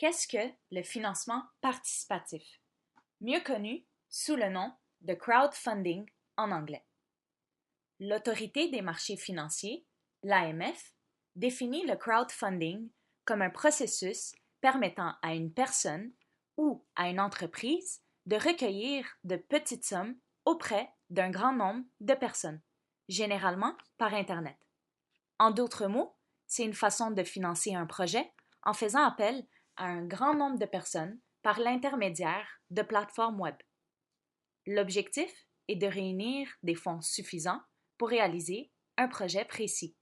Qu'est-ce que le financement participatif, mieux connu sous le nom de crowdfunding en anglais? L'Autorité des marchés financiers, l'AMF, définit le crowdfunding comme un processus permettant à une personne ou à une entreprise de recueillir de petites sommes auprès d'un grand nombre de personnes, généralement par Internet. En d'autres mots, c'est une façon de financer un projet en faisant appel à un grand nombre de personnes par l'intermédiaire de plateformes web. L'objectif est de réunir des fonds suffisants pour réaliser un projet précis.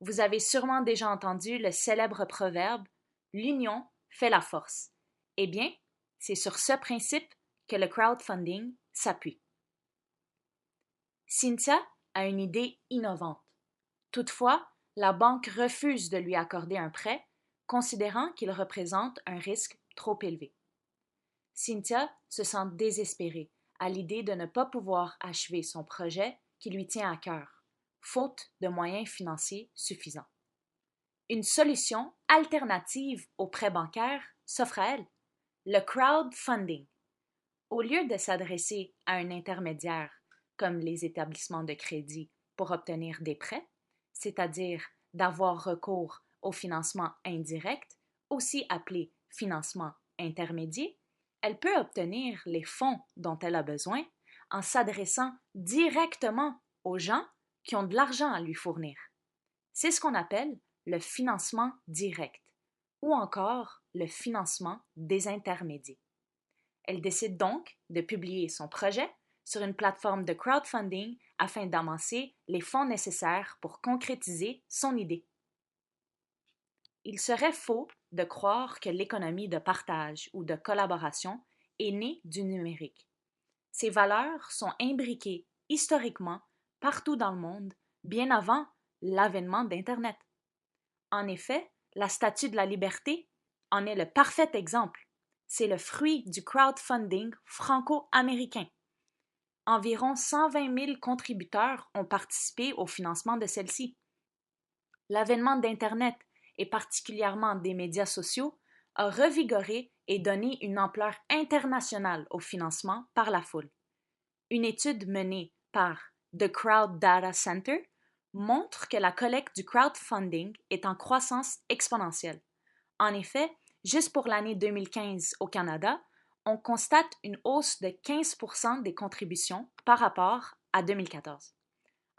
Vous avez sûrement déjà entendu le célèbre proverbe "L'union fait la force". Eh bien, c'est sur ce principe que le crowdfunding s'appuie. Cynthia a une idée innovante. Toutefois, la banque refuse de lui accorder un prêt, considérant qu'il représente un risque trop élevé. Cynthia se sent désespérée à l'idée de ne pas pouvoir achever son projet qui lui tient à cœur, faute de moyens financiers suffisants. Une solution alternative au prêt bancaire s'offre à elle, le crowdfunding. Au lieu de s'adresser à un intermédiaire, comme les établissements de crédit, pour obtenir des prêts, c'est-à-dire d'avoir recours au financement indirect, aussi appelé financement intermédiaire, elle peut obtenir les fonds dont elle a besoin en s'adressant directement aux gens qui ont de l'argent à lui fournir. C'est ce qu'on appelle le financement direct ou encore le financement désintermédié. Elle décide donc de publier son projet sur une plateforme de crowdfunding afin d'amasser les fonds nécessaires pour concrétiser son idée. Il serait faux de croire que l'économie de partage ou de collaboration est née du numérique. Ces valeurs sont imbriquées historiquement partout dans le monde, bien avant l'avènement d'Internet. En effet, la Statue de la Liberté en est le parfait exemple. C'est le fruit du crowdfunding franco-américain. Environ 120 000 contributeurs ont participé au financement de celle-ci. L'avènement d'Internet, et particulièrement des médias sociaux, a revigoré et donné une ampleur internationale au financement par la foule. Une étude menée par The Crowd Data Center montre que la collecte du crowdfunding est en croissance exponentielle. En effet, juste pour l'année 2015 au Canada, on constate une hausse de 15% des contributions par rapport à 2014.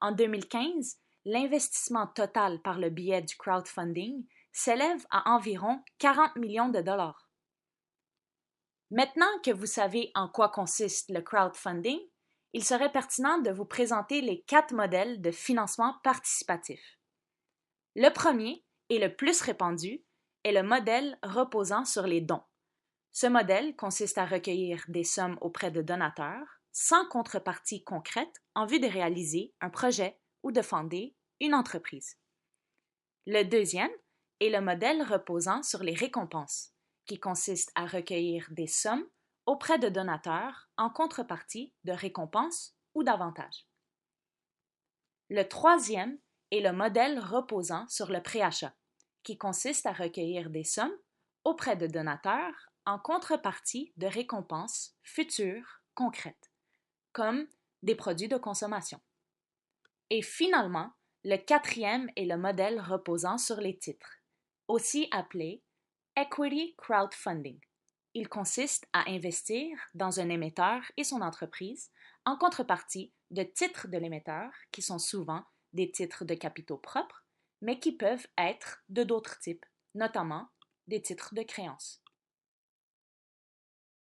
En 2015, l'investissement total par le biais du crowdfunding s'élève à environ 40 millions de dollars. Maintenant que vous savez en quoi consiste le crowdfunding, il serait pertinent de vous présenter les 4 modèles de financement participatif. Le premier, et le plus répandu, est le modèle reposant sur les dons. Ce modèle consiste à recueillir des sommes auprès de donateurs, sans contrepartie concrète, en vue de réaliser un projet ou de fonder une entreprise. Le deuxième est le modèle reposant sur les récompenses, qui consiste à recueillir des sommes auprès de donateurs en contrepartie de récompenses ou d'avantages. Le troisième est le modèle reposant sur le préachat, qui consiste à recueillir des sommes auprès de donateurs en contrepartie de récompenses futures concrètes, comme des produits de consommation. Et finalement, le quatrième est le modèle reposant sur les titres, aussi appelé Equity Crowdfunding. Il consiste à investir dans un émetteur et son entreprise en contrepartie de titres de l'émetteur qui sont souvent des titres de capitaux propres, mais qui peuvent être de d'autres types, notamment des titres de créances.